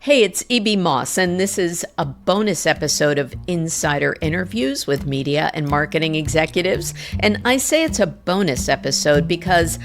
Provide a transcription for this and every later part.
Hey, it's E.B. Moss, and this is a bonus episode of Insider Interviews with media and marketing executives. And I say it's a bonus episode because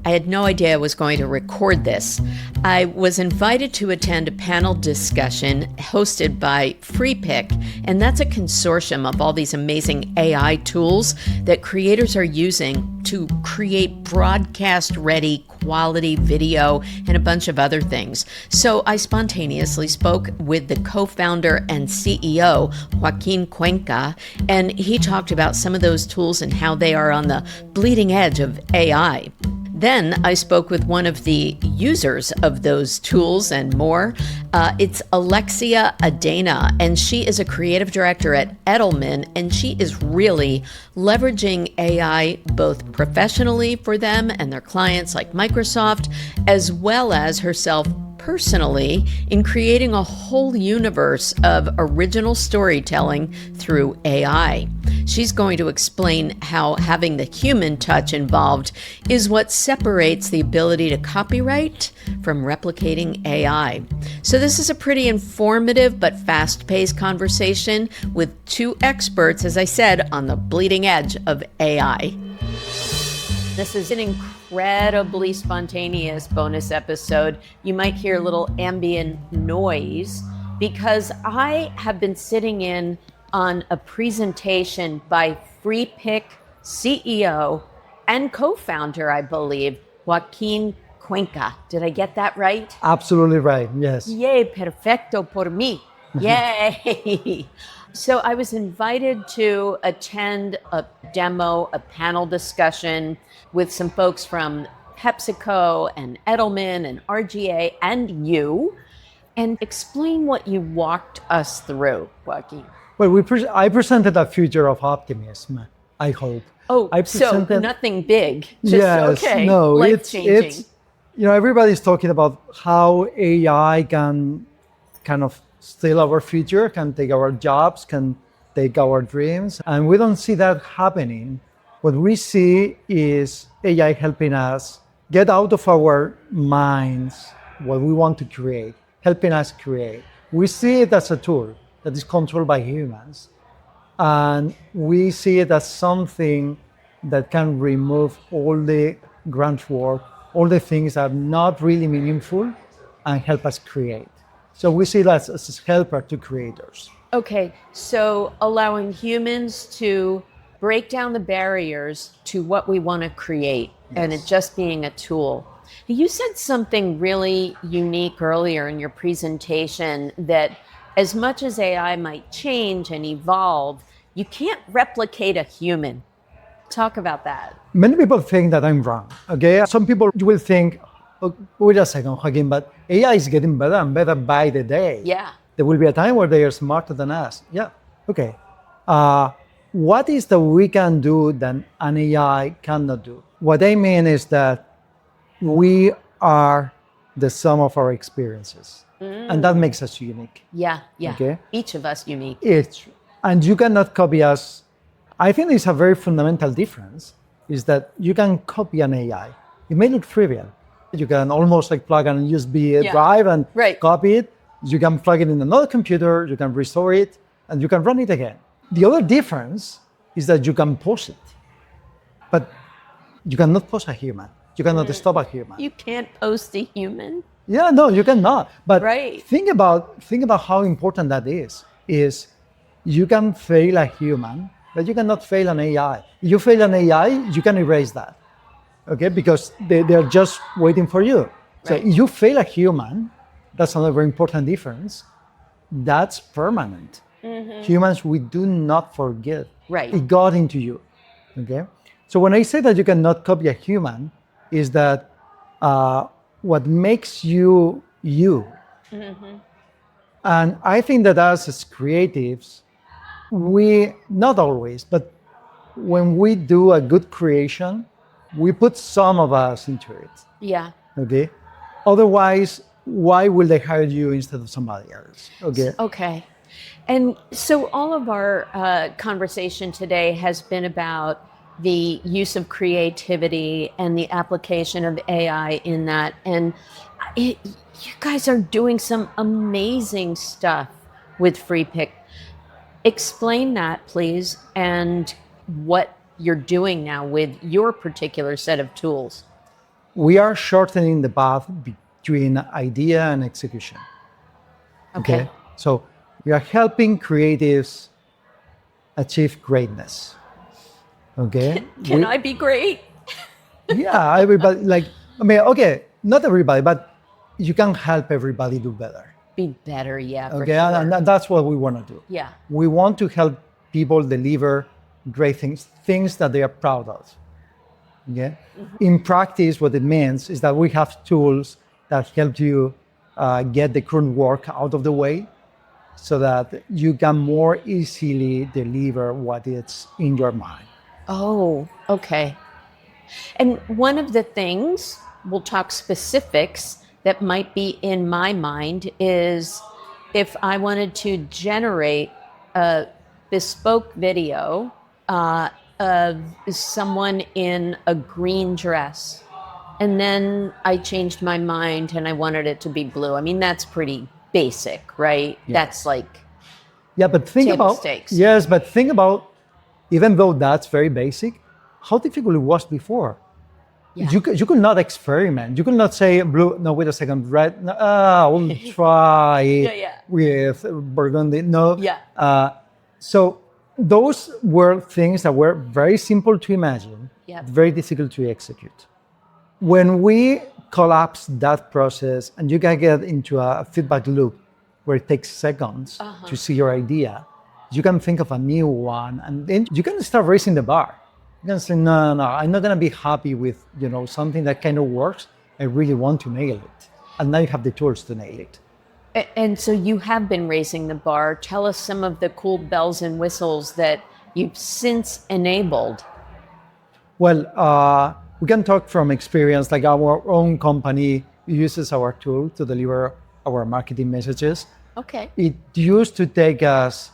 I had no idea I was going to record this. I was invited to attend a panel discussion hosted by Freepik, and that's a consortium of all these amazing AI tools that creators are using to create broadcast-ready quality video and a bunch of other things. So I spontaneously spoke with the co-founder and CEO, Joaquin Cuenca, and he talked about some of those tools and how they are on the bleeding edge of AI. Then I spoke with one of the users of those tools and more. It's Alexia Adana, and she is a creative director at Edelman, and she is really leveraging AI both professionally for them and their clients like Microsoft, as well as herself personally in creating a whole universe of original storytelling through AI. She's going to explain how having the human touch involved is what separates the ability to copyright from replicating AI. So this is a pretty informative but fast-paced conversation with two experts, as I said, on the bleeding edge of AI. This is an incredibly spontaneous bonus episode. You might hear a little ambient noise because I have been sitting in on a presentation by Freepik CEO and co-founder, I believe, Joaquin Cuenca. Did I get that right? Absolutely right, yes. Yay, perfecto por mí. Yay. So I was invited to attend a demo, a panel discussion with some folks from PepsiCo and Edelman and RGA and you, and explain what you walked us through, Joaquin. Well, I presented a future of optimism, I hope. Oh, so nothing big. Just, yes, okay, no, life-changing. Everybody's talking about how AI can kind of steal our future, can take our jobs, can take our dreams. And we don't see that happening. What we see is AI helping us get out of our minds what we want to create, helping us create. We see it as a tool that is controlled by humans. And we see it as something that can remove all the grunt work, all the things that are not really meaningful, and help us create. So we see that as a helper to creators. Okay, so allowing humans to break down the barriers to what we want to create, yes, and it just being a tool. You said something really unique earlier in your presentation that as much as AI might change and evolve, you can't replicate a human. Talk about that. Many people think that I'm wrong, okay? Some people will think, oh, wait a second, Joaquin, but AI is getting better and better by the day. Yeah. There will be a time where they are smarter than us. Yeah, okay. What is that we can do that an AI cannot do? What I mean is that we are the sum of our experiences. And that makes us unique. Yeah. Okay? Each of us unique. And you cannot copy us. I think there's a very fundamental difference, is that you can copy an AI. It may look trivial. You can almost like plug in a USB drive and copy it. You can plug it in another computer, you can restore it, and you can run it again. The other difference is that you can pause it, but you cannot pause a human. You cannot stop a human. You can't post a human? Yeah, no, you cannot. But right, think about how important that is you can fail a human, but you cannot fail an AI. If you fail an AI, you can erase that, okay? Because they're just waiting for you. Right. So if you fail a human, that's another very important difference. That's permanent. Mm-hmm. Humans, we do not forget. Right. It got into you, okay? So when I say that you cannot copy a human, is that what makes you, you. Mm-hmm. And I think that us as creatives, we, not always, but when we do a good creation, we put some of us into it. Yeah. Okay? Otherwise, why will they hire you instead of somebody else? Okay. Okay. And so all of our conversation today has been about the use of creativity and the application of AI in that. And You guys are doing some amazing stuff with Freepik. Explain that, please, and what you're doing now with your particular set of tools. We are shortening the path between idea and execution. Okay. So we are helping creatives achieve greatness. Okay. Can I be great? Yeah, everybody, not everybody, but you can help everybody do better. Be better, yeah. For Okay, sure. and that's what we want to do. Yeah. We want to help people deliver great things that they are proud of. Okay. In practice, what it means is that we have tools that help you get the current work out of the way so that you can more easily deliver what is in your mind. Oh, okay. And one of the things, we'll talk specifics, that might be in my mind is if I wanted to generate a bespoke video of someone in a green dress, and then I changed my mind and I wanted it to be blue. I mean, that's pretty basic, right? Yeah. That's like Yeah, but think table about stakes. Yes, but think about, even though that's very basic, how difficult it was before. Yeah. You could not experiment. You could not say blue. No, wait a second. Red. No, we'll try yeah. with burgundy. No. Yeah. So those were things that were very simple to imagine, Yep. very difficult to execute. When we collapse that process and you can get into a feedback loop where it takes seconds to see your idea, you can think of a new one, and then you can start raising the bar. You can say, no, I'm not gonna be happy with something that kind of works. I really want to nail it, and now you have the tools to nail it. And so you have been raising the bar. Tell us some of the cool bells and whistles that you've since enabled. Well, we can talk from experience. Like our own company uses our tool to deliver our marketing messages. Okay. It used to take us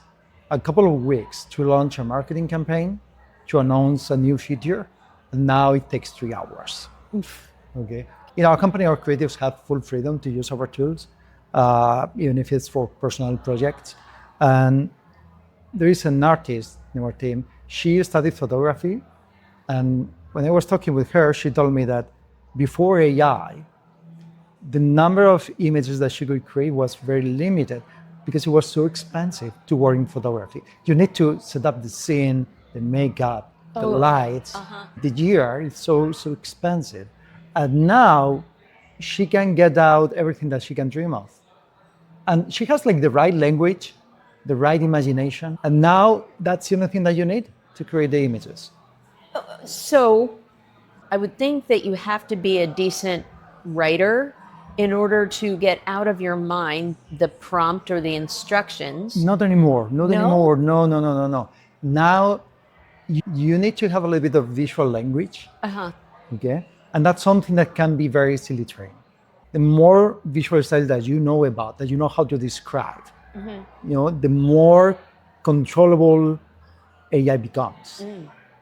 a couple of weeks to launch a marketing campaign, to announce a new feature, and now it takes 3 hours. Oof. Okay. In our company, our creatives have full freedom to use our tools, even if it's for personal projects. And there is an artist in our team. She studied photography, and when I was talking with her, she told me that before AI, the number of images that she could create was very limited because it was so expensive to work in photography. You need to set up the scene, the makeup, the lights. The gear is so expensive. And now she can get out everything that she can dream of. And she has like the right language, the right imagination. And now that's the only thing that you need to create the images. So I would think that you have to be a decent writer in order to get out of your mind the prompt or the instructions. Not anymore. Not No? anymore. No. Now you need to have a little bit of visual language. Okay. And that's something that can be very easily trained. The more visual styles that you know about, that you know how to describe, the more controllable AI becomes.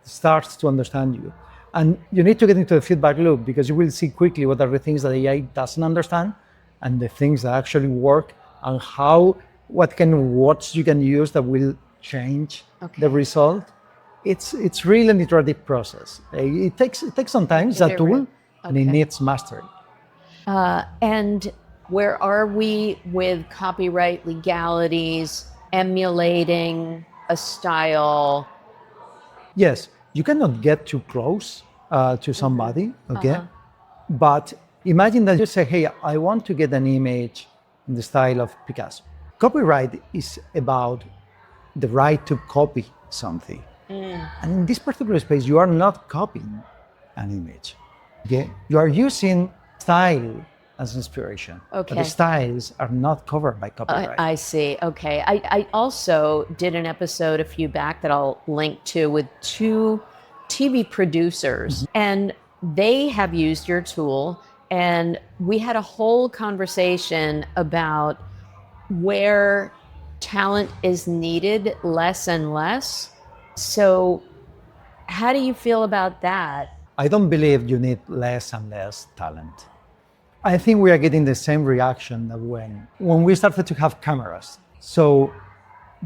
Starts to understand you. And you need to get into the feedback loop because you will see quickly what are the things that AI doesn't understand and the things that actually work, and what kind of words you can use that will change the result. It's really an iterative process. It takes some time. It's a tool, and it needs mastery. And where are we with copyright legalities, emulating a style? Yes, you cannot get too close to somebody, okay? But imagine that you say, hey, I want to get an image in the style of Picasso. Copyright is about the right to copy something. And in this particular space, you are not copying an image. Okay? You are using style as inspiration. Okay. But the styles are not covered by copyright. I see. Okay. I also did an episode a few back that I'll link to with 2 TV producers, and they have used your tool, and we had a whole conversation about where talent is needed less and less. So how do you feel about that? I don't believe you need less and less talent. I think we are getting the same reaction that when we started to have cameras. So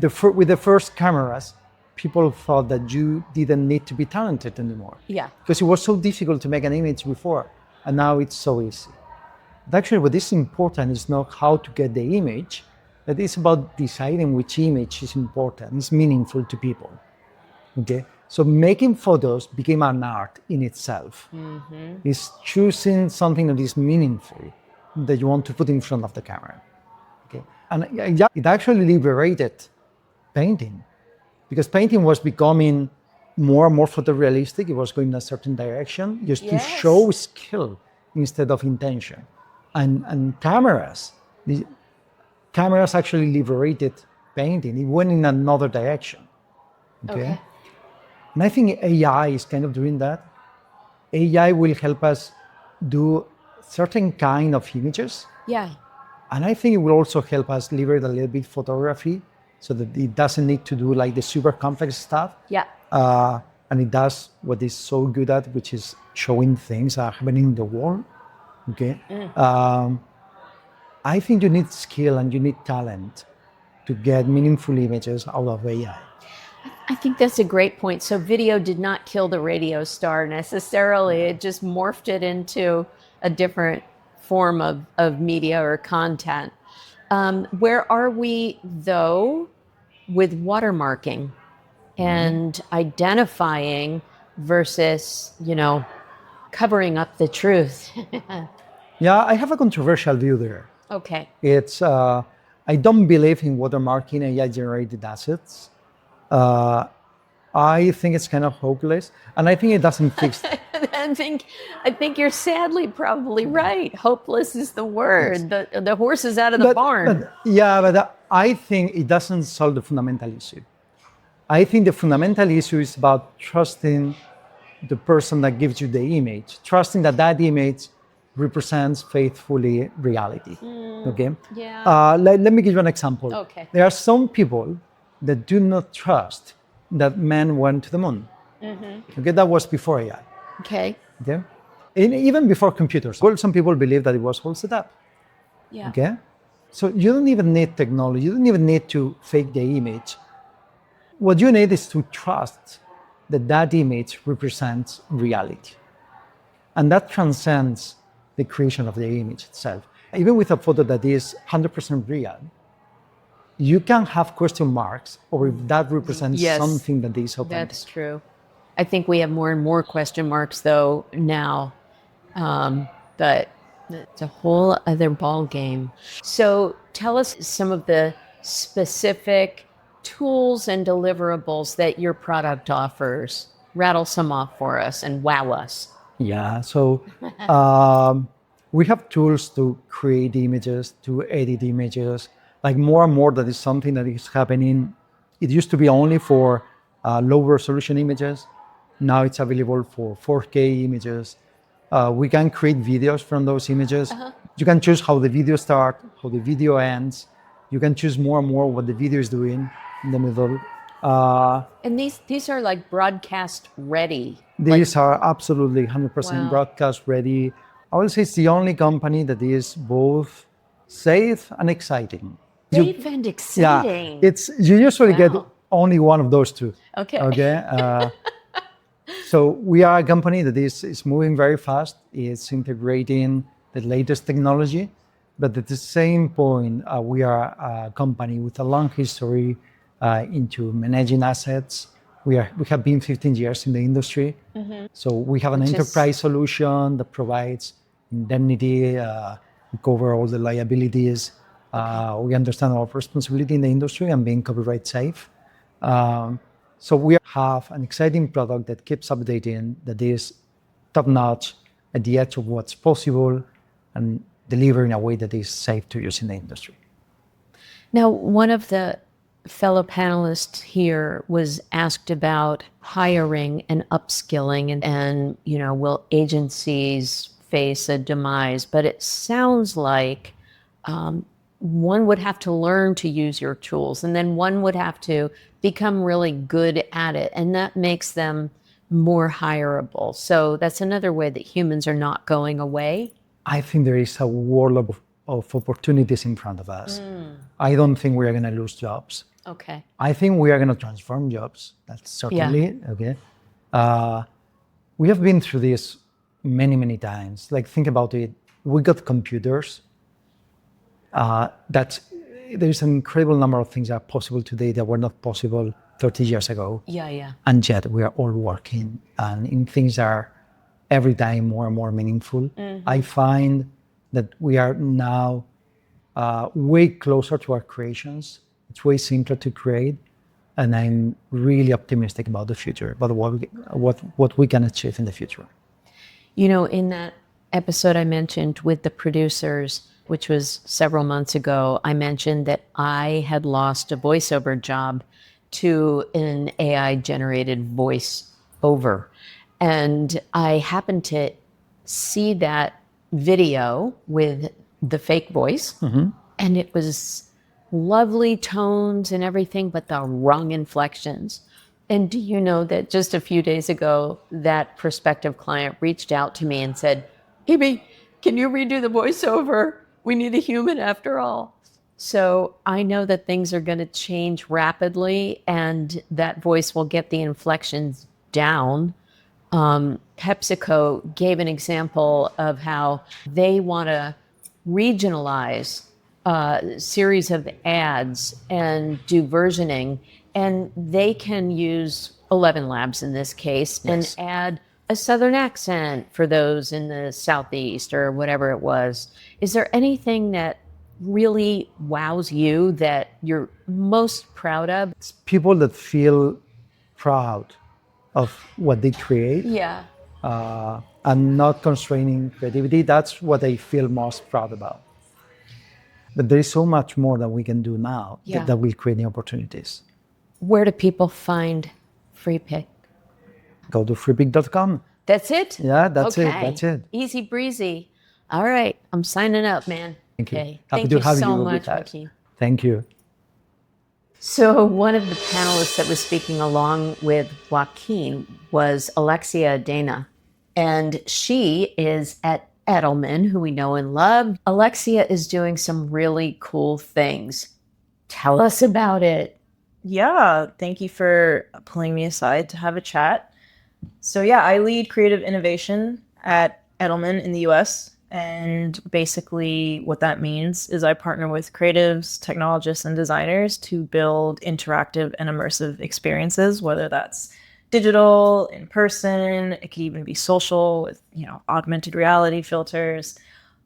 with the first cameras, people thought that you didn't need to be talented anymore. Yeah. Because it was so difficult to make an image before, and now it's so easy. But actually, what is important is not how to get the image, but it's about deciding which image is important, is meaningful to people. Okay, so making photos became an art in itself. It's choosing something that is meaningful that you want to put in front of the camera. Okay, and yeah, it actually liberated painting, because painting was becoming more and more photorealistic. It was going in a certain direction just to show skill instead of intention. And the cameras actually liberated painting. It went in another direction. Okay. And I think AI is kind of doing that. AI will help us do certain kind of images. Yeah. And I think it will also help us liberate a little bit photography so that it doesn't need to do like the super complex stuff. Yeah. And it does what it's so good at, which is showing things that are happening in the world. Okay. I think you need skill and you need talent to get meaningful images out of AI. I think that's a great point. So video did not kill the radio star necessarily. It just morphed it into a different form of media or content. Where are we, though, with watermarking and identifying versus, covering up the truth? Yeah, I have a controversial view there. Okay. It's I don't believe in watermarking AI-generated assets. I think it's kind of hopeless, and I think it doesn't fix. I think you're sadly probably right. Hopeless is the word. Yes. The horse is out of the barn. But I think it doesn't solve the fundamental issue. I think the fundamental issue is about trusting the person that gives you the image, trusting that image represents faithfully reality. Okay. Yeah. Let me give you an example. Okay. There are some people that do not trust that men went to the moon. Okay, that was before AI. Okay. Okay, and even before computers. Well, some people believe that it was all set up. Yeah. Okay, so you don't even need technology. You don't even need to fake the image. What you need is to trust that image represents reality, and that transcends the creation of the image itself. Even with a photo that is 100% real, you can have question marks or if that represents something that is authentic. That's true. I think we have more and more question marks, though, now. But it's a whole other ball game. So tell us some of the specific tools and deliverables that your product offers. Rattle some off for us and wow us. Yeah, so we have tools to create images, to edit images. Like more and more, that is something that is happening. It used to be only for low resolution images. Now it's available for 4K images. We can create videos from those images. You can choose how the video starts, how the video ends. You can choose more and more what the video is doing in the middle. And these are like broadcast ready. These are absolutely 100% broadcast ready. I will say it's the only company that is both safe and exciting. Safe and exciting. Yeah, you usually get only one of those two. Okay. Okay. So we are a company that is moving very fast. It's integrating the latest technology, but at the same point, we are a company with a long history into managing assets. We have been 15 years in the industry. So we have an enterprise solution that provides indemnity, we cover all the liabilities. We understand our responsibility in the industry and being copyright safe. So we have an exciting product that keeps updating, that is top-notch, at the edge of what's possible, and deliver in a way that is safe to use in the industry. Now, one of the fellow panelists here was asked about hiring and upskilling and will agencies face a demise? But it sounds like one would have to learn to use your tools, and then one would have to become really good at it, and that makes them more hireable. So that's another way that humans are not going away. I think there is a world of opportunities in front of us. I don't think we are going to lose jobs. Okay. I think we are going to transform jobs. That's certainly okay. We have been through this many, many times. Like, think about it. We got computers. There's an incredible number of things that are possible today that were not possible 30 years ago. Yeah. And yet we are all working and in things that are every time more and more meaningful. I find that we are now way closer to our creations. It's way simpler to create. And I'm really optimistic about the future, about what we can achieve in the future. You know, in that episode I mentioned with the producers, which was several months ago, I mentioned that I had lost a voiceover job to an AI-generated voiceover. And I happened to see that video with the fake voice, and it was lovely tones and everything, but the wrong inflections. And do you know that just a few days ago, that prospective client reached out to me and said, "Amy, can you redo the voiceover? We need a human after all." So I know that things are going to change rapidly and that voice will get the inflections down. PepsiCo gave an example of how they want to regionalize a series of ads and do versioning, and they can use 11 Labs in this case and add a Southern accent for those in the Southeast or whatever it was. Is there anything that really wows you that you're most proud of? It's people that feel proud of what they create. Yeah. And not constraining creativity. That's what I feel most proud about. But there is so much more that we can do now that will create new opportunities. Where do people find Freepik? Go to freepik.com. That's it? Yeah, that's it. That's it. Easy breezy. All right. I'm signing up, man. Thank you. Okay. Happy Thank to you have so you much, with us. Joaquin. Thank you. So one of the panelists that was speaking along with Joaquin was Alexia Adana, and she is at Edelman, who we know and love. Alexia is doing some really cool things. Tell us about it. Yeah, thank you for pulling me aside to have a chat. So yeah, I lead creative innovation at Edelman in the US. And basically what that means is I partner with creatives, technologists, and designers to build interactive and immersive experiences, whether that's digital, in person, it could even be social with, augmented reality filters.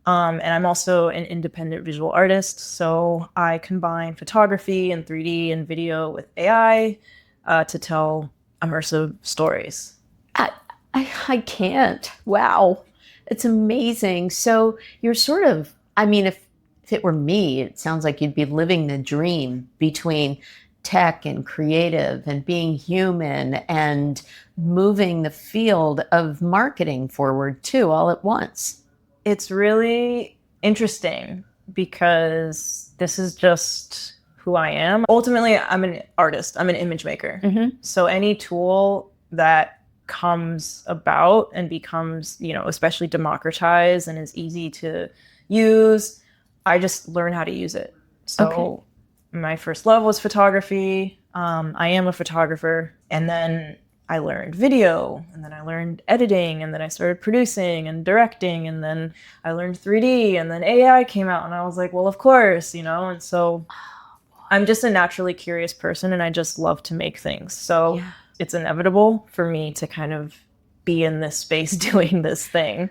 And I'm also an independent visual artist. So I combine photography and 3D and video with AI to tell immersive stories. I can't. Wow. It's amazing. So you're sort of, if it were me, it sounds like you'd be living the dream between tech and creative and being human and moving the field of marketing forward too, all at once. It's really interesting because this is just who I am. Ultimately, I'm an artist. I'm an image maker. So any tool that comes about and becomes, especially democratized and is easy to use, I just learn how to use it. So my first love was photography. I am a photographer. And then I learned video, and then I learned editing, and then I started producing and directing, and then I learned 3D, and then AI came out, and I was like, well, of course, and so I'm just a naturally curious person, and I just love to make things. So it's inevitable for me to kind of be in this space doing this thing.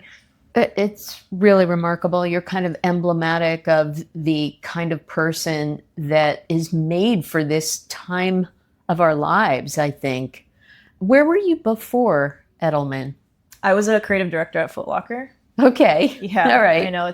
It's really remarkable. You're kind of emblematic of the kind of person that is made for this time of our lives, I think. Where were you before Edelman? I was a creative director at Footlocker. Okay. Yeah. All right. I know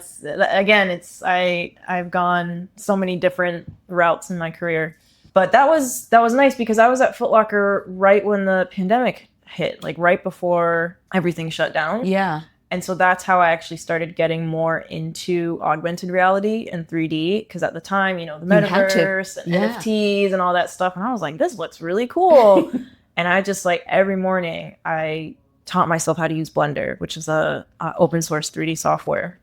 I've gone so many different routes in my career. But that was nice because I was at Footlocker right when the pandemic hit, like right before everything shut down. Yeah. And so that's how I actually started getting more into augmented reality and 3D. Because at the time, the metaverse and NFTs and all that stuff. And I was like, this looks really cool. And I just every morning I taught myself how to use Blender, which is a open source 3D software.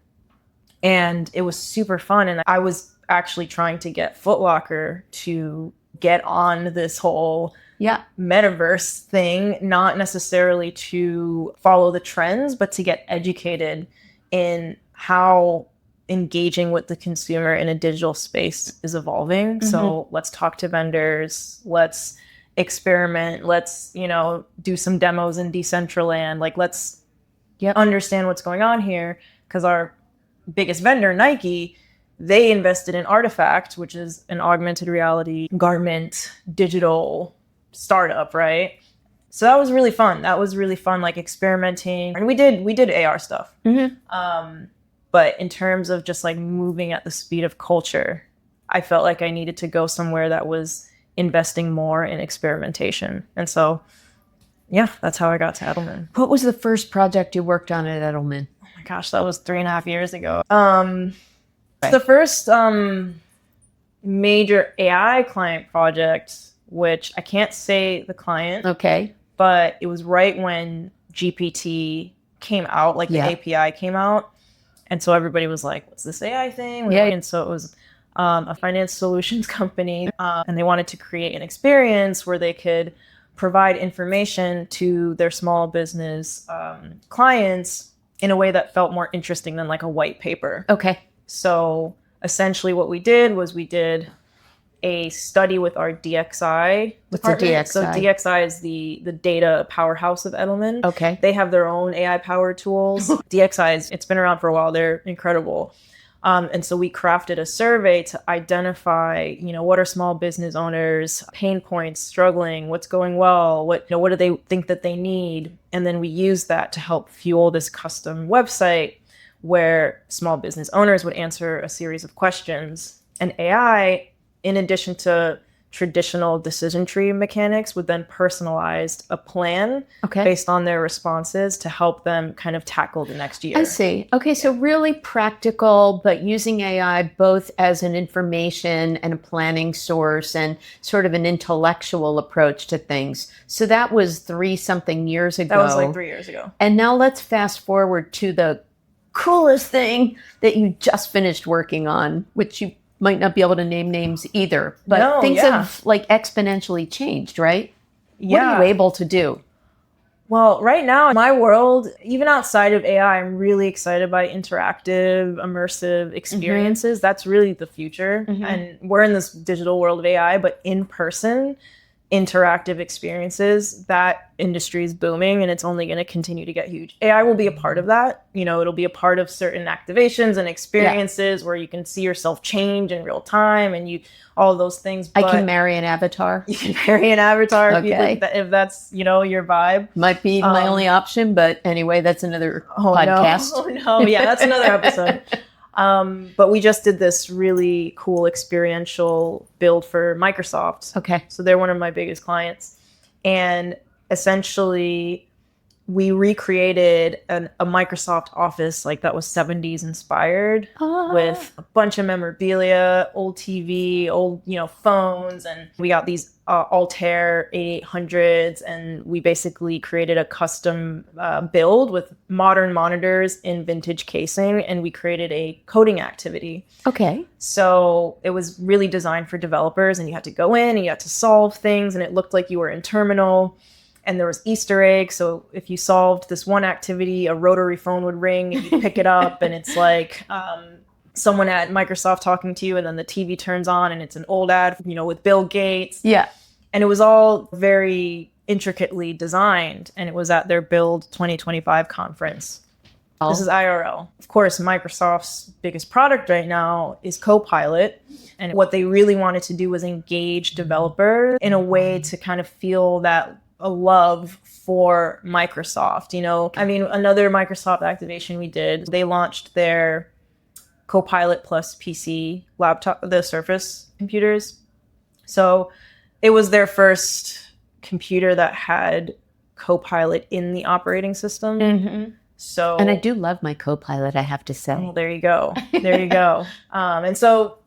And it was super fun. And I was actually trying to get Footlocker to get on this whole metaverse thing, not necessarily to follow the trends, but to get educated in how engaging with the consumer in a digital space is evolving. Mm-hmm. So let's talk to vendors, let's experiment, let's, do some demos in Decentraland, like let's understand what's going on here. Because our biggest vendor, Nike, they invested in Artifact, which is an augmented reality garment digital startup, right? So that was really fun. Like experimenting. And we did AR stuff. Mm-hmm. But in terms of just like moving at the speed of culture, I felt like I needed to go somewhere that was investing more in experimentation. And so, that's how I got to Edelman. What was the first project you worked on at Edelman? Oh my gosh, that was 3.5 years ago. The first major AI client project, which I can't say the client. Okay. But it was right when GPT came out, like the API came out. And so everybody was like, what's this AI thing? Yeah. And so it was a finance solutions company. And they wanted to create an experience where they could provide information to their small business clients in a way that felt more interesting than like a white paper. Okay. So essentially what we did was we did a study with our DXI department. What's a DXI? So DXI is the data powerhouse of Edelman. Okay. They have their own AI powered tools. DXI it's been around for a while. They're incredible. And so we crafted a survey to identify, what are small business owners' pain points, struggling, what's going well, what do they think that they need? And then we used that to help fuel this custom website where small business owners would answer a series of questions. And AI, in addition to traditional decision tree mechanics, would then personalize a plan based on their responses to help them kind of tackle the next year. I see. Okay, so really practical, but using AI both as an information and a planning source and sort of an intellectual approach to things. So that was 3-something years ago. That was like 3 years ago. And now let's fast forward to the coolest thing that you just finished working on, which you might not be able to name names either, but things have like exponentially changed, right? What are you able to do? Well, right now in my world, even outside of AI, I'm really excited by interactive, immersive experiences. Mm-hmm. That's really the future. Mm-hmm. And we're in this digital world of AI, but in person, interactive experiences, that industry is booming and it's only going to continue to get huge. AI will be a part of that. It'll be a part of certain activations and experiences where you can see yourself change in real time and all of those things. But I can marry an avatar. You can marry an avatar okay. if that's, your vibe. Might be my only option, but anyway, that's another podcast. No. Yeah, that's another episode. But we just did this really cool experiential build for Microsoft. Okay. So they're one of my biggest clients. And essentially, we recreated a Microsoft office like that was 70s inspired with a bunch of memorabilia, old TV, old, phones. And we got these Altair 8800s. And we basically created a custom build with modern monitors in vintage casing. And we created a coding activity. Okay. So it was really designed for developers. And you had to go in and you had to solve things. And it looked like you were in terminal. And there was Easter eggs. So if you solved this one activity, a rotary phone would ring and you pick it up. And it's like someone at Microsoft talking to you. And then the TV turns on and it's an old ad, with Bill Gates. Yeah. And it was all very intricately designed. And it was at their Build 2025 conference. Oh. This is IRL. Of course, Microsoft's biggest product right now is Copilot. And what they really wanted to do was engage developers in a way to kind of feel that a love for Microsoft. Another Microsoft activation we did, they launched their Copilot Plus PC laptop, the Surface computers. So it was their first computer that had Copilot in the operating system. Mm-hmm. So, and I do love my Copilot, I have to say. Well, there you go. And so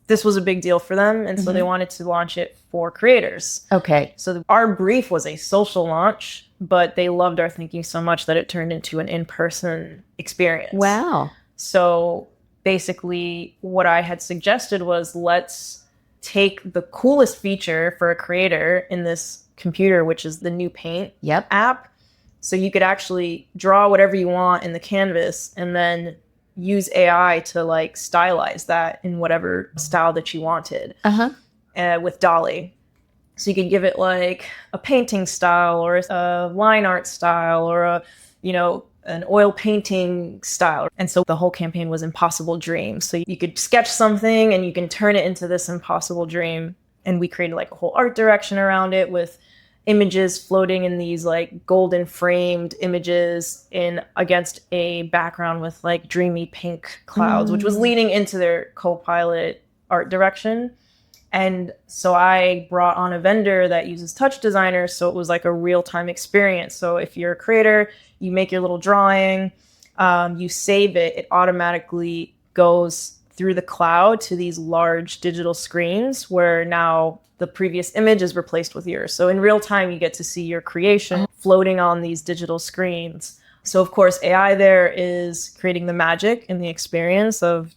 this was a big deal for them. And so they wanted to launch it for creators. Okay. So our brief was a social launch, but they loved our thinking so much that it turned into an in-person experience. Wow. So basically what I had suggested was, let's take the coolest feature for a creator in this computer, which is the new Paint app. So you could actually draw whatever you want in the canvas and then use AI to like stylize that in whatever style that you wanted with Dolly. So you could give it like a painting style or a line art style or an oil painting style. And so the whole campaign was Impossible Dream. So you could sketch something and you can turn it into this impossible dream. And we created like a whole art direction around it with images floating in these like golden framed images in against a background with like dreamy pink clouds, which was leading into their co-pilot art direction. And so I brought on a vendor that uses touch designers. So it was like a real-time experience. So if you're a creator, you make your little drawing, you save it, it automatically goes through the cloud to these large digital screens where now the previous image is replaced with yours. So in real time, you get to see your creation floating on these digital screens. So of course, AI there is creating the magic and the experience of,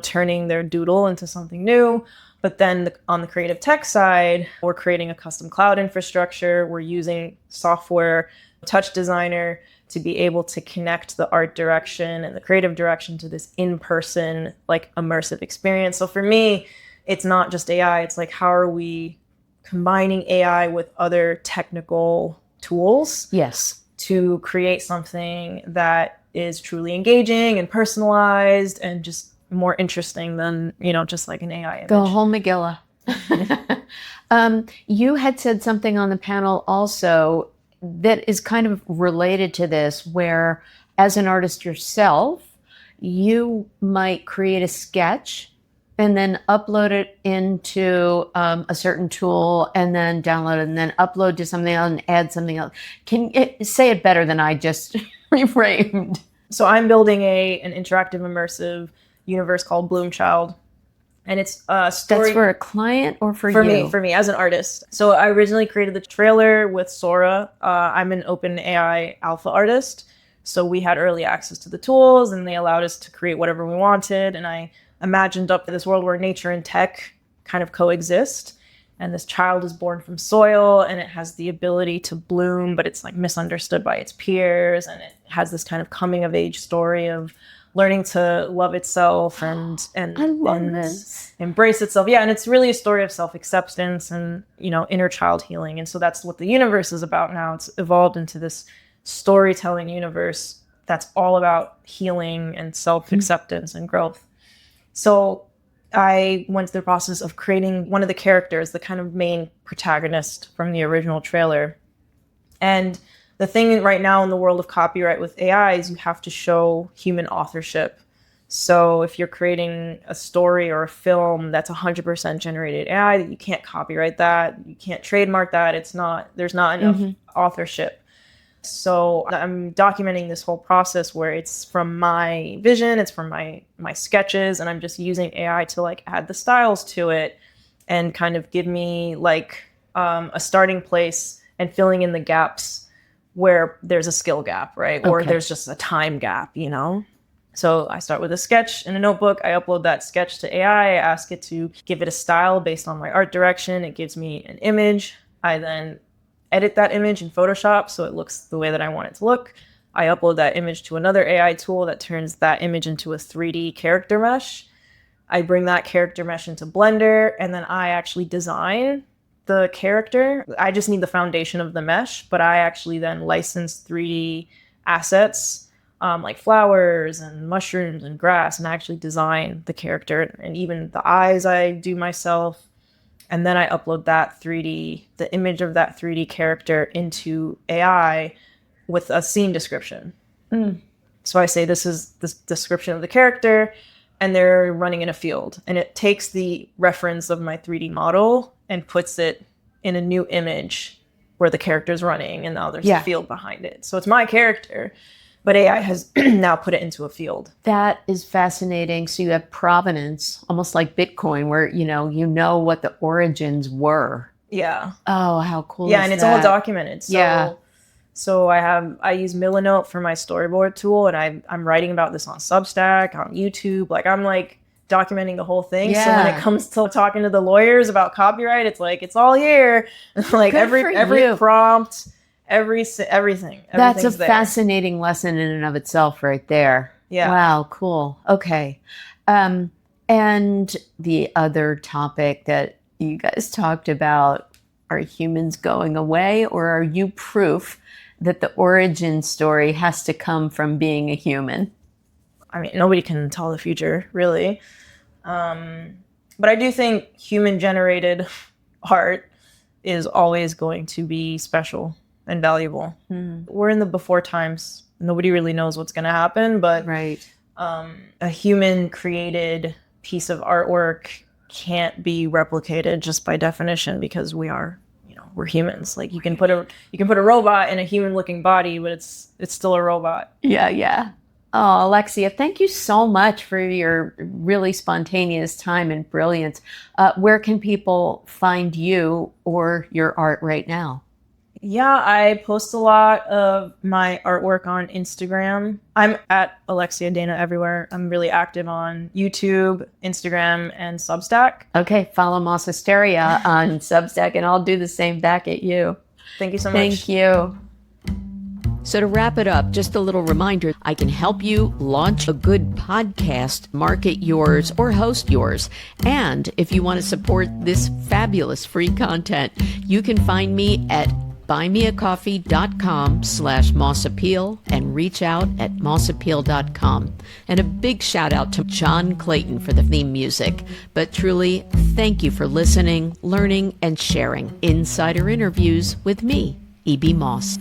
turning their doodle into something new. But then on the creative tech side, we're creating a custom cloud infrastructure. We're using software, touch designer to be able to connect the art direction and the creative direction to this in-person, like immersive experience. So for me, it's not just AI. It's like, how are we combining AI with other technical tools? Yes. To create something that is truly engaging and personalized and just more interesting than, just like an AI image. Go whole Megillah. You had said something on the panel also that is kind of related to this, where as an artist yourself, you might create a sketch and then upload it into a certain tool and then download it and then upload to something else and add something else. Can you say it better than I just reframed? So I'm building an interactive immersive universe called BloomChild. And it's a story. That's for a client or for you? For me as an artist. So I originally created the trailer with Sora. I'm an open AI alpha artist. So we had early access to the tools and they allowed us to create whatever we wanted. And I imagined up this world where nature and tech kind of coexist. And this child is born from soil and it has the ability to bloom, but it's like misunderstood by its peers. And it has this kind of coming of age story of learning to love itself and embrace itself. Yeah, and it's really a story of self-acceptance and, inner child healing. And so that's what the universe is about now. It's evolved into this storytelling universe that's all about healing and self-acceptance and growth. So I went through the process of creating one of the characters, the kind of main protagonist from the original trailer. And the thing right now in the world of copyright with AI is you have to show human authorship. So if you're creating a story or a film that's 100% generated AI, you can't copyright that, you can't trademark that. There's not enough authorship. So I'm documenting this whole process where it's from my vision, it's from my sketches, and I'm just using AI to like add the styles to it and kind of give me like a starting place and filling in the gaps where there's a skill gap, right? Okay. Or there's just a time gap, So I start with a sketch in a notebook. I upload that sketch to AI. I ask it to give it a style based on my art direction. It gives me an image. I then edit that image in Photoshop so it looks the way that I want it to look. I upload that image to another AI tool that turns that image into a 3D character mesh. I bring that character mesh into Blender, and then I actually design the character. I just need the foundation of the mesh, but I actually then license 3D assets like flowers and mushrooms and grass, and I actually design the character, and even the eyes I do myself. And then I upload the image of that 3D character into AI with a scene description. So I say, this is the description of the character, and they're running in a field. And it takes the reference of my 3D model and puts it in a new image where the character's running, and now there's a field behind it. So it's my character, but AI has now put it into a field. That is fascinating. So you have provenance, almost like Bitcoin, where you know what the origins were. Yeah. Oh, how cool! Yeah, and it's all documented. So So I use Milanote for my storyboard tool, and I'm writing about this on Substack, on YouTube. Like I'm like documenting the whole thing. So when it comes to talking to the lawyers about copyright, it's like it's all here. Like Good for every you. prompt, everything. That's a there. fascinating lesson in and of itself right there. Yeah. Wow, cool. Okay. And the other topic that you guys talked about, are humans going away, or are you proof that the origin story has to come from being a human? I mean, nobody can tell the future, really. But I do think human-generated art is always going to be special and valuable. We're in the before times. Nobody really knows what's going to happen, but Right. A human-created piece of artwork can't be replicated just by definition, because we're humans. Like you can put a robot in a human-looking body, but it's still a robot. Yeah. Oh, Alexia, thank you so much for your really spontaneous time and brilliance. Where can people find you or your art right now? Yeah, I post a lot of my artwork on Instagram. I'm at Alexia Adana everywhere. I'm really active on YouTube, Instagram, and Substack. Okay, follow Moss Hysteria on Substack, and I'll do the same back at you. Thank you so much. Thank you. So to wrap it up, just a little reminder, I can help you launch a good podcast, market yours, or host yours. And if you want to support this fabulous free content, you can find me at buymeacoffee.com/mossappeal and reach out at mossappeal.com. And a big shout out to John Clayton for the theme music. But truly, thank you for listening, learning, and sharing Insider Interviews with me, E.B. Moss.